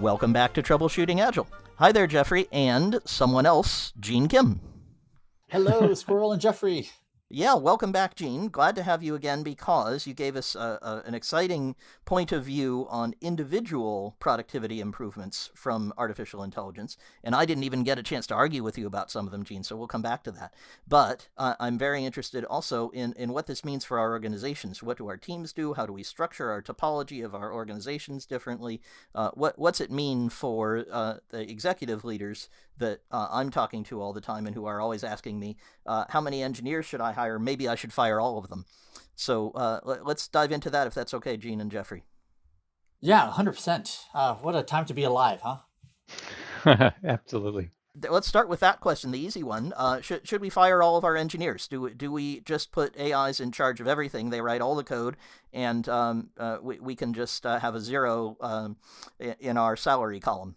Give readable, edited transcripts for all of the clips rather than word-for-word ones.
Welcome back to Troubleshooting Agile. Hi there, Jeffrey, and someone else, Gene Kim. Hello, Squirrel and Jeffrey. Yeah, welcome back, Gene. Glad to have you again because you gave us an exciting point of view on individual productivity improvements from artificial intelligence. And I didn't even get a chance to argue with you about some of them, Gene, so we'll come back to that. But I'm very interested also in what this means for our organizations. What do our teams do? How do we structure our topology of our organizations differently? What's it mean for the executive leaders that I'm talking to all the time and who are always asking me, how many engineers should I hire? Maybe I should fire all of them. So let's dive into that if that's okay, Gene and Jeffrey. Yeah, 100%. What a time to be alive, huh? Absolutely. Let's start with that question, the easy one. Should we fire all of our engineers? Do we just put AIs in charge of everything? They write all the code, and we can just have a zero in our salary column.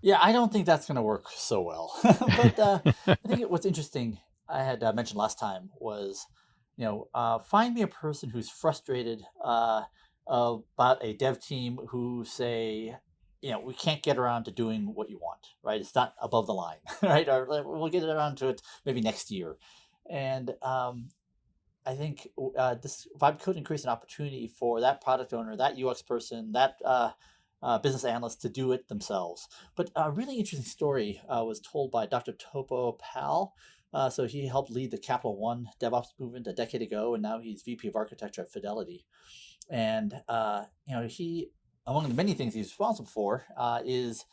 Yeah, I don't think that's going to work so well. But I think what's interesting, I had mentioned last time, was, find me a person who's frustrated about a dev team who say, we can't get around to doing what you want, right? It's not above the line, right? Or we'll get around to it maybe next year. And I think this vibe coding creates an opportunity for that product owner, that UX person, that business analysts to do it themselves. But a really interesting story was told by Dr. Topo Pal. So he helped lead the Capital One DevOps movement a decade ago, and now he's VP of Architecture at Fidelity. And he, among the many things he's responsible for, is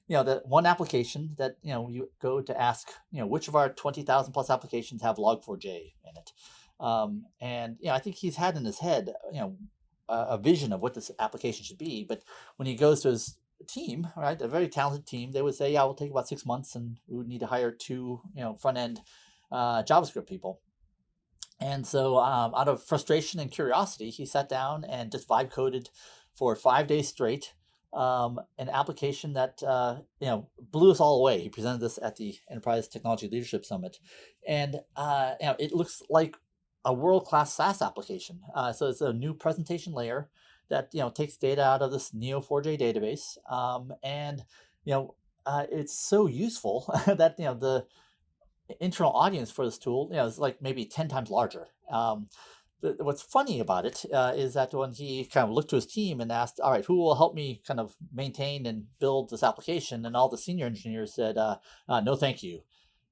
the one application that you go to ask which of our 20,000 plus applications have Log4j in it. And I think he's had in his head a vision of what this application should be, but when he goes to his team, right, a very talented team, they would say, yeah, we'll take about 6 months and we would need to hire 2 front end JavaScript people. And so out of frustration and curiosity, he sat down and just vibe coded for 5 days straight an application that blew us all away. He presented this at the Enterprise Technology Leadership Summit, and it looks like a world-class SaaS application. So it's a new presentation layer that takes data out of this Neo4j database, and it's so useful that the internal audience for this tool is like maybe 10 times larger. What's funny about it is that when he kind of looked to his team and asked, all right, who will help me kind of maintain and build this application, and all the senior engineers said, no, thank you.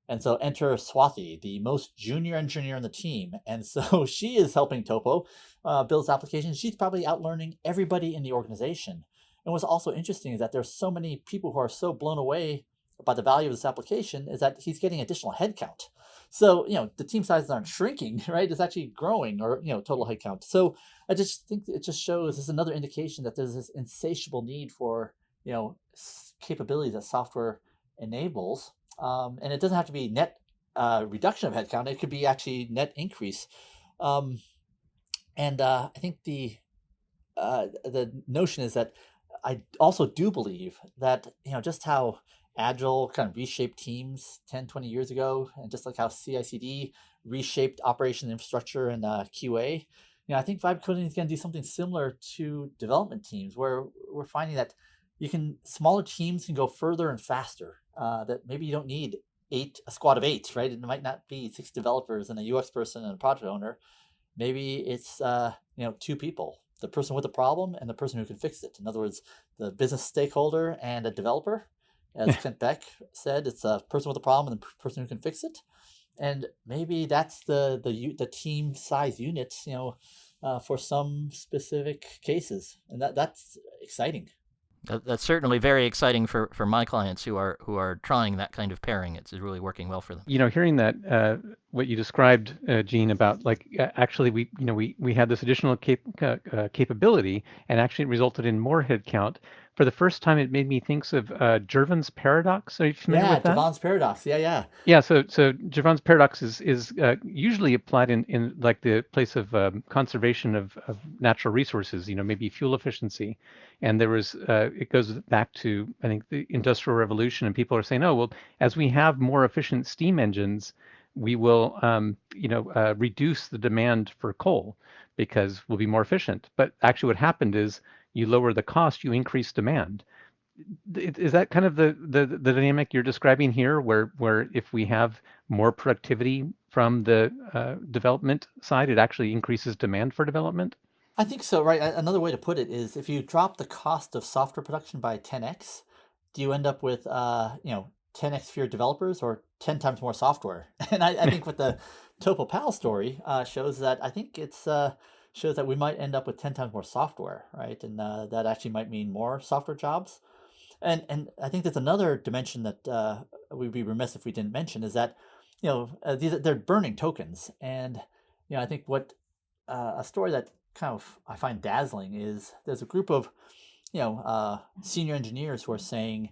And so enter Swathi, the most junior engineer in the team. And so she is helping Topo build this application. She's probably outlearning everybody in the organization. And what's also interesting is that there's so many people who are so blown away by the value of this application is that he's getting additional headcount. So, the team sizes aren't shrinking, right? It's actually growing, or, total headcount. So I just think it just shows this is another indication that there's this insatiable need for, capabilities that software enables. And it doesn't have to be net reduction of headcount. It could be actually net increase. And I think the notion is that I also do believe that, just how Agile kind of reshaped teams 10, 20 years ago, and just like how CI/CD reshaped operation infrastructure and QA, I think vibe coding is going to do something similar to development teams, where we're finding that smaller teams can go further and faster. That maybe you don't need a squad of 8, right? It might not be 6 developers and a UX person and a project owner. Maybe it's 2 people, the person with the problem and the person who can fix it. In other words, the business stakeholder and a developer. As Clint Beck said, it's a person with a problem and the person who can fix it. And maybe that's the team size unit, for some specific cases, and that's exciting. That's certainly very exciting for my clients who are trying that kind of pairing. It's really working well for them. Hearing that what you described, Gene, about actually we had this additional capability, and actually it resulted in more headcount. For the first time, it made me think of Jevons paradox. Are you familiar with that? Yeah, Jevons paradox. Yeah. Yeah. So Jevons paradox is usually applied in like the place of conservation of natural resources. Maybe fuel efficiency. And there was it goes back to, I think, the Industrial Revolution, and people are saying, oh well, as we have more efficient steam engines, we will reduce the demand for coal because we'll be more efficient. But actually, what happened is you lower the cost, you increase demand. Is that kind of the dynamic you're describing here, where if we have more productivity from the development side, it actually increases demand for development? I think so, right? Another way to put it is if you drop the cost of software production by 10x, do you end up with 10x fewer developers or 10 times more software? And I think what the Topopal story shows that I think it's shows that we might end up with 10 times more software, right? And that actually might mean more software jobs. And I think there's another dimension that we'd be remiss if we didn't mention is that they're burning tokens, and I think what a story that kind of I find dazzling is there's a group of senior engineers who are saying,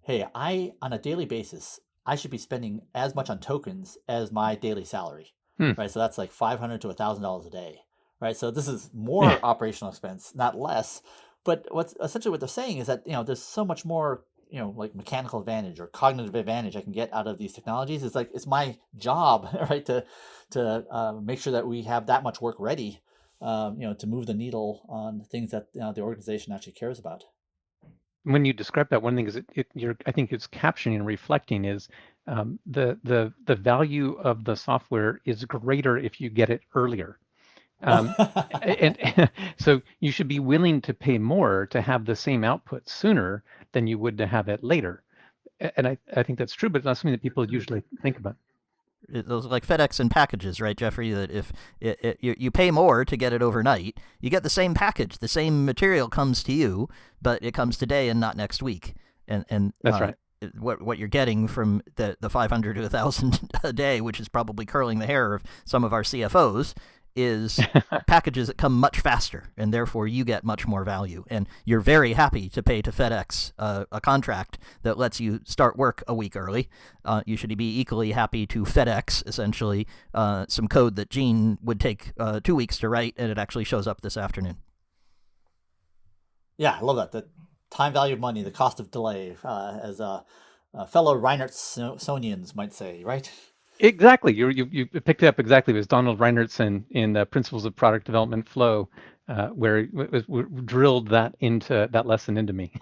"Hey, I on a daily basis I should be spending as much on tokens as my daily salary." Hmm. Right, so that's like $500 to $1,000 a day, right? So this is more operational expense, not less. But what's essentially what they're saying is that there's so much more like mechanical advantage or cognitive advantage I can get out of these technologies. It's like it's my job, right, to make sure that we have that much work ready, to move the needle on things that the organization actually cares about. When you describe that, one thing is I think it's capturing and reflecting is the value of the software is greater if you get it earlier. Um, and so you should be willing to pay more to have the same output sooner than you would to have it later. And I think that's true, but it's not something that people usually think about. Those like FedEx and packages, right, Jeffrey? That if you pay more to get it overnight, you get the same package, the same material comes to you, but it comes today and not next week. And That's right. what you're getting from the 500 to 1,000 a day, which is probably curling the hair of some of our CFOs, is packages that come much faster, and therefore you get much more value. And you're very happy to pay to FedEx a contract that lets you start work a week early. You should be equally happy to FedEx, essentially, some code that Gene would take 2 weeks to write, and it actually shows up this afternoon. Yeah, I love that. The time value of money, the cost of delay, as fellow Reinertsonians might say, right? Exactly. You picked it up exactly. It was Donald Reinertson in Principles of Product Development Flow, where drilled that lesson into me,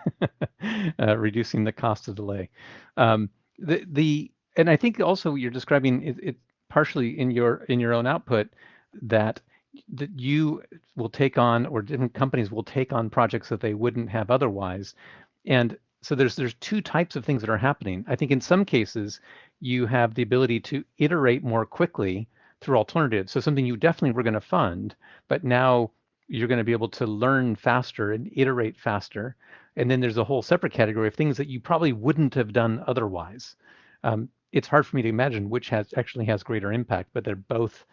reducing the cost of delay. And I think also you're describing it partially in your own output that you will take on, or different companies will take on projects that they wouldn't have otherwise. And so there's two types of things that are happening. I think in some cases you have the ability to iterate more quickly through alternatives. So something you definitely were going to fund, but now you're going to be able to learn faster and iterate faster. And then there's a whole separate category of things that you probably wouldn't have done otherwise. It's hard for me to imagine which actually has greater impact, but they're both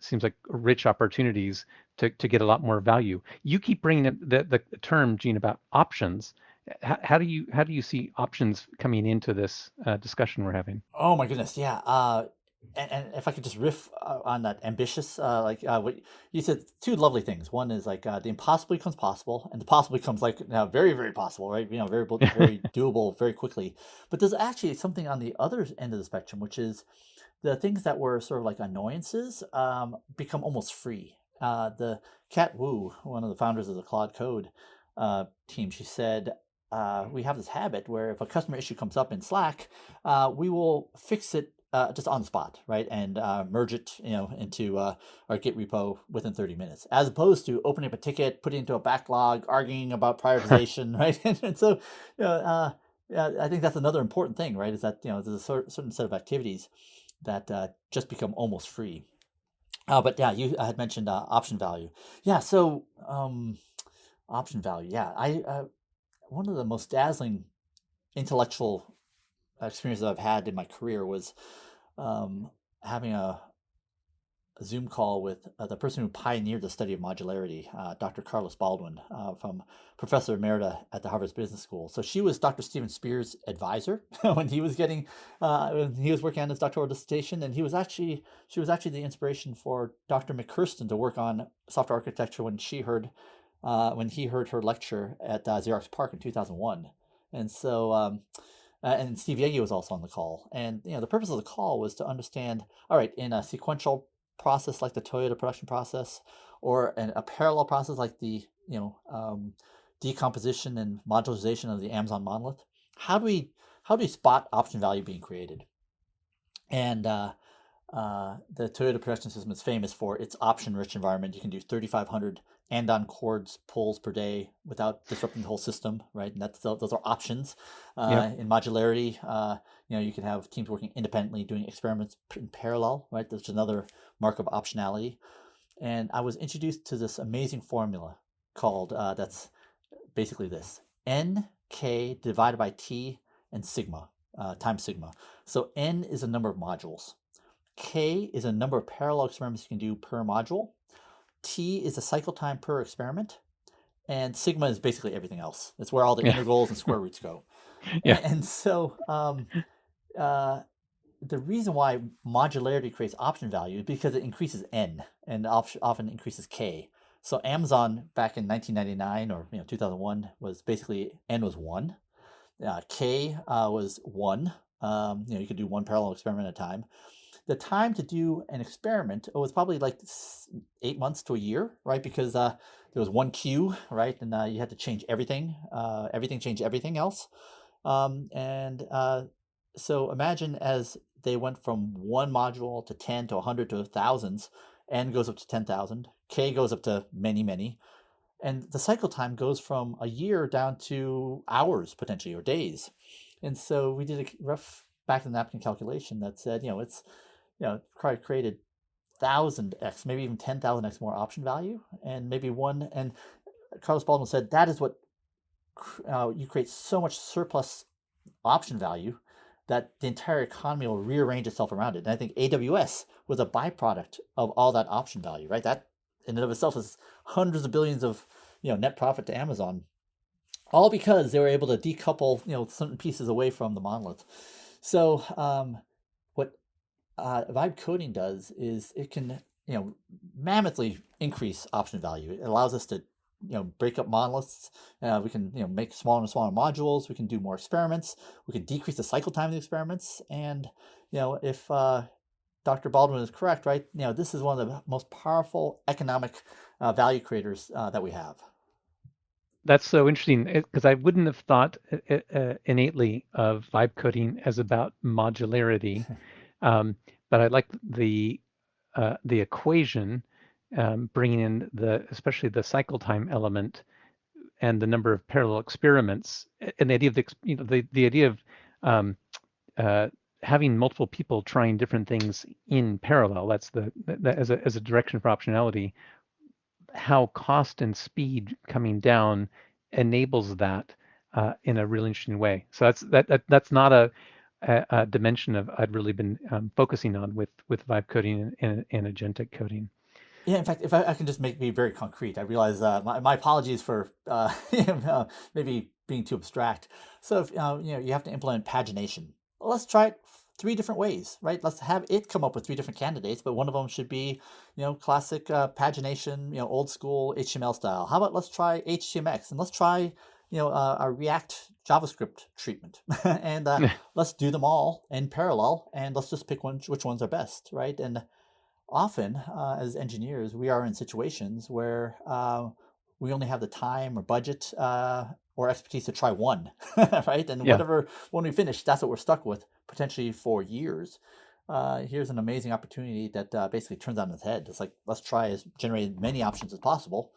seems like rich opportunities to get a lot more value. You keep bringing up the term, Gene, about options. How do you see options coming into this discussion we're having? Oh my goodness, yeah. And if I could just riff on that ambitious, what you said, two lovely things. One is like the impossible becomes possible, and the possible becomes like now very, very possible, right? Very doable, very quickly. But there's actually something on the other end of the spectrum, which is the things that were sort of like annoyances become almost free. The Kat Wu, one of the founders of the Claude Code team, she said, we have this habit where if a customer issue comes up in Slack, we will fix it just on the spot, right, and merge it, into our Git repo within 30 minutes, as opposed to opening up a ticket, putting it into a backlog, arguing about prioritization, right? And so, yeah, I think that's another important thing, right? Is that there's a certain set of activities that just become almost free. But yeah, you had mentioned option value. Yeah, so option value. Yeah, I one of the most dazzling intellectual experiences I've had in my career was having a Zoom call with the person who pioneered the study of modularity, Dr. Carlos Baldwin, from Professor Emerita at the Harvard Business School. So she was Dr. Steven Spear's advisor when he was when he was working on his doctoral dissertation, and she was actually the inspiration for Dr. McKirsten to work on software architecture when he heard her lecture at Xerox PARC in 2001. And so and Steve Yegi was also on the call. And the purpose of the call was to understand, all right, in a sequential process like the Toyota production process, or a parallel process like the decomposition and modularization of the Amazon monolith, how do we spot option value being created? And the Toyota production system is famous for its option-rich environment. You can do 3,500 and-on chords pulls per day without disrupting the whole system, right? And those are options. In modularity, you can have teams working independently, doing experiments in parallel, right? That's another mark of optionality. And I was introduced to this amazing formula called, that's basically this: NK divided by T and sigma, times sigma. So N is a number of modules. K is a number of parallel experiments you can do per module. T is the cycle time per experiment. And sigma is basically everything else. It's where all the integrals and square roots go. And so the reason why modularity creates option value is because it increases N and often increases K. So Amazon back in 1999 or 2001 was basically N was 1. K was 1. You could do one parallel experiment at a time. The time to do an experiment was probably like 8 months to a year, right? Because there was one queue, right? And you had to change everything. Everything changed everything else. So imagine as they went from one module to 10 to 100 to thousands, N goes up to 10,000, K goes up to many, many. And the cycle time goes from a year down to hours potentially or days. And so we did a rough back of the napkin calculation that said, it's created 1,000x, maybe even 10,000x more option value, and maybe one. And Carlos Baldwin said that is what you create so much surplus option value that the entire economy will rearrange itself around it. And I think AWS was a byproduct of all that option value, right? That in and of itself is hundreds of billions of net profit to Amazon, all because they were able to decouple certain pieces away from the monolith. So what vibe coding does is it can mammothly increase option value. It allows us to break up monoliths. We can make smaller and smaller modules. We can do more experiments. We can decrease the cycle time of the experiments. And if Dr. Baldwin is correct, right, this is one of the most powerful economic value creators that we have. That's so interesting because I wouldn't have thought innately of vibe coding as about modularity, but I like the equation, bringing in especially the cycle time element and the number of parallel experiments, and the idea of the idea of having multiple people trying different things in parallel. That's as a direction for optionality. How cost and speed coming down enables that in a really interesting way. So that's not a dimension of I'd really been focusing on with vibe coding and agentic coding. Yeah, in fact, if I can just be very concrete, I realize my apologies for maybe being too abstract. So if you have to implement pagination, well, let's try it 3 different ways, right? Let's have it come up with 3 different candidates, but one of them should be classic pagination, old school HTML style. How about let's try HTMX and let's try a React JavaScript treatment, and let's do them all in parallel, and let's just pick which ones are best, right? And often, as engineers, we are in situations where we only have the time or budget or expertise to try one, right? And whatever when we finish, that's what we're stuck with, potentially for years. Here's an amazing opportunity that basically turns on its head. It's like, let's try as generate as many options as possible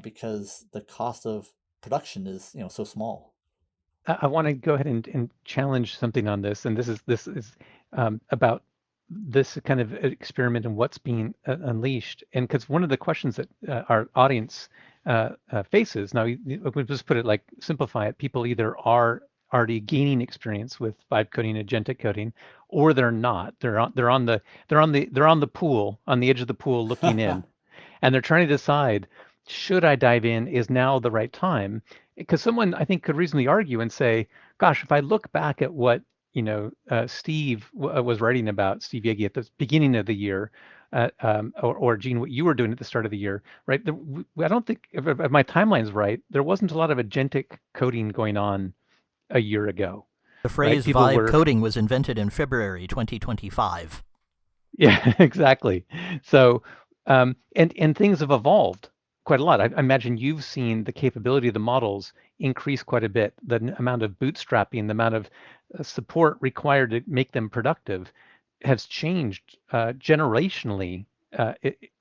because the cost of production is so small. I want to go ahead and challenge something on this, and this is about this kind of experiment and what's being unleashed. And because one of the questions that our audience faces, now we just put it like, simplify it, people either are already gaining experience with vibe coding and agentic coding, or they're not. They're on the pool, on the edge of the pool looking in, and they're trying to decide, should I dive in? Is now the right time? Because someone, I think, could reasonably argue and say, gosh, if I look back at what Steve was writing about, Steve Yegi, at the beginning of the year, or Gene, what you were doing at the start of the year, right? I don't think, if my timeline's right, there wasn't a lot of agentic coding going on a year ago. The phrase vibe coding was invented in February 2025. Yeah, exactly. So, and things have evolved quite a lot. I imagine you've seen the capability of the models increase quite a bit. The amount of bootstrapping, the amount of support required to make them productive has changed generationally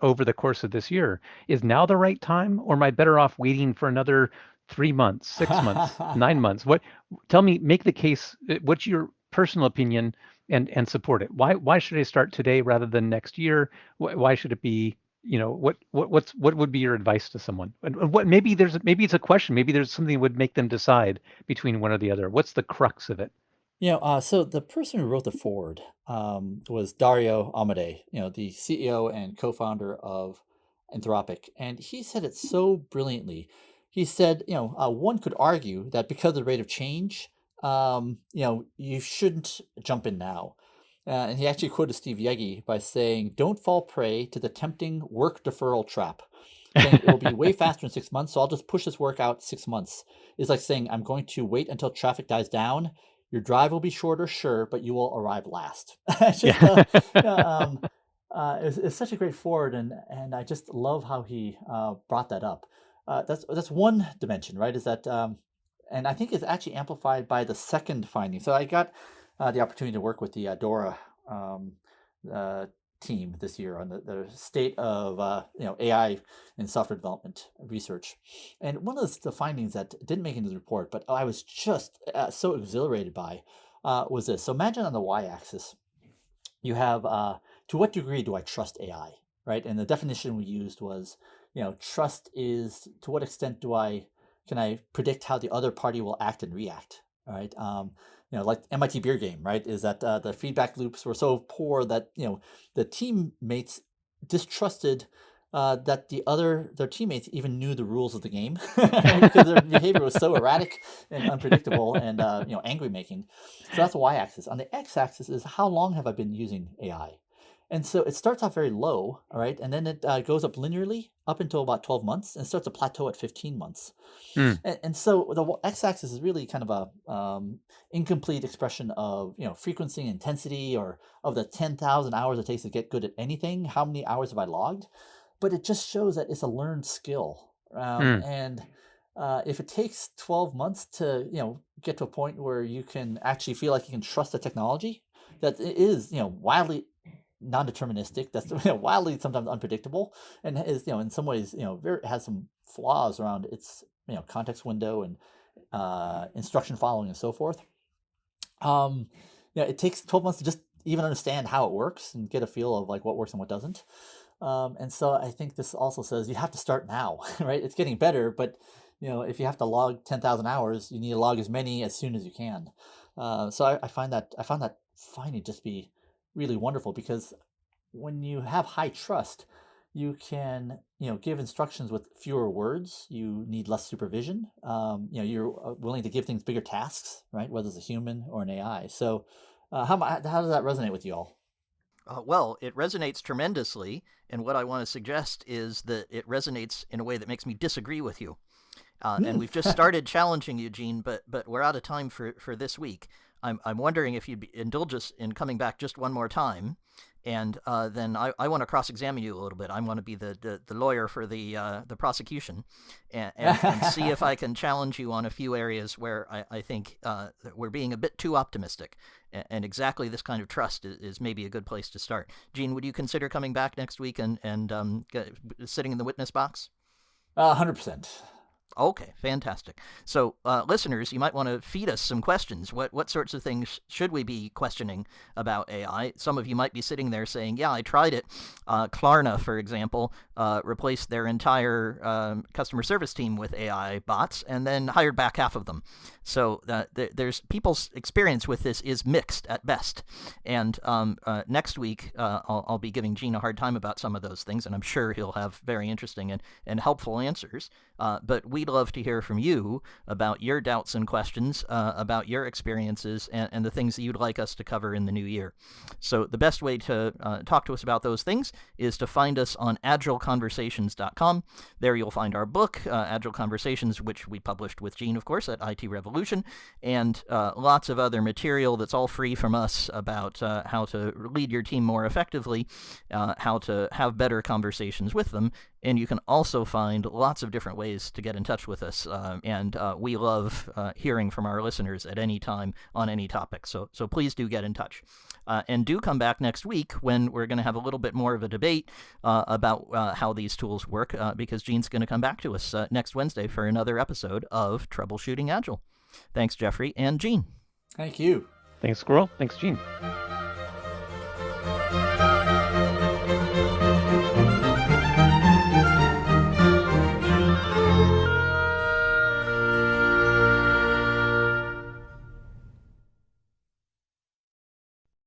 over the course of this year. Is now the right time, or am I better off waiting for another 3 months, 6 months, 9 months? What? Tell me, make the case. What's your personal opinion, and support it? Why should I start today rather than next year? Why should it be? What would be your advice to someone? And what maybe it's a question. Maybe there's something that would make them decide between one or the other. What's the crux of it? So the person who wrote the forward was Dario Amodei, the CEO and co-founder of Anthropic, and he said it so brilliantly. He said, one could argue that because of the rate of change, you shouldn't jump in now. And he actually quoted Steve Yegi by saying, "Don't fall prey to the tempting work deferral trap." Saying it will be way faster in 6 months, so I'll just push this work out 6 months. It's like saying, I'm going to wait until traffic dies down. Your drive will be shorter, sure, but you will arrive last. It's just, it's such a great forward, and I just love how he brought that up. That's one dimension, right? Is that, and I think it's actually amplified by the second finding. So I got the opportunity to work with the Dora team this year on the state of AI and software development research. And one of the findings that didn't make it into the report, but I was just so exhilarated by, was this. So imagine on the y-axis, you have to what degree do I trust AI, right? And the definition we used was, trust is to what extent can I predict how the other party will act and react, right? Like MIT beer game, right? Is that the feedback loops were so poor that the teammates distrusted that their teammates even knew the rules of the game because their behavior was so erratic and unpredictable and angry making. So that's the y-axis. On the x-axis is how long have I been using AI? And so it starts off very low, all right, and then it goes up linearly up until about 12 months and starts to plateau at 15 months. And so the x-axis is really kind of a incomplete expression of frequency and intensity, or of the 10,000 hours it takes to get good at anything. How many hours have I logged? But it just shows that it's a learned skill. And if it takes 12 months to get to a point where you can actually feel like you can trust the technology, that it is wildly non-deterministic, that's wildly sometimes unpredictable, and is in some ways has some flaws around its context window and instruction following and so forth. It takes 12 months to just even understand how it works and get a feel of like what works and what doesn't. And so I think this also says you have to start now, right? It's getting better, but if you have to log 10,000 hours, you need to log as many as soon as you can. So I found that finding just be really wonderful, because when you have high trust, you can give instructions with fewer words. You need less supervision. You're willing to give things bigger tasks, right? Whether it's a human or an AI. So how does that resonate with you all? Well, it resonates tremendously, and what I want to suggest is that it resonates in a way that makes me disagree with you. And we've just started challenging you, Gene, but we're out of time for this week. I'm wondering if you'd indulge us in coming back just one more time, and then I want to cross-examine you a little bit. I want to be the lawyer for the prosecution, and see if I can challenge you on a few areas where I think that we're being a bit too optimistic, and exactly this kind of trust is maybe a good place to start. Gene, would you consider coming back next week and sitting in the witness box? 100%. Okay, fantastic. So, listeners, you might want to feed us some questions. What sorts of things should we be questioning about AI? Some of you might be sitting there saying, yeah, I tried it. Klarna, for example, replaced their entire customer service team with AI bots and then hired back half of them. So there's people's experience with this is mixed at best. And next week, I'll be giving Gene a hard time about some of those things, and I'm sure he'll have very interesting and helpful answers. But we'd love to hear from you about your doubts and questions, about your experiences, and the things that you'd like us to cover in the new year. So the best way to talk to us about those things is to find us on agileconversations.com. There you'll find our book, Agile Conversations, which we published with Gene, of course, at IT Revolution, and lots of other material that's all free from us about how to lead your team more effectively, how to have better conversations with them, And you can also find lots of different ways to get in touch with us. And we love hearing from our listeners at any time on any topic. So please do get in touch. And do come back next week when we're going to have a little bit more of a debate about how these tools work, because Gene's going to come back to us next Wednesday for another episode of Troubleshooting Agile. Thanks, Jeffrey and Gene. Thank you. Thanks, Squirrel. Thanks, Gene.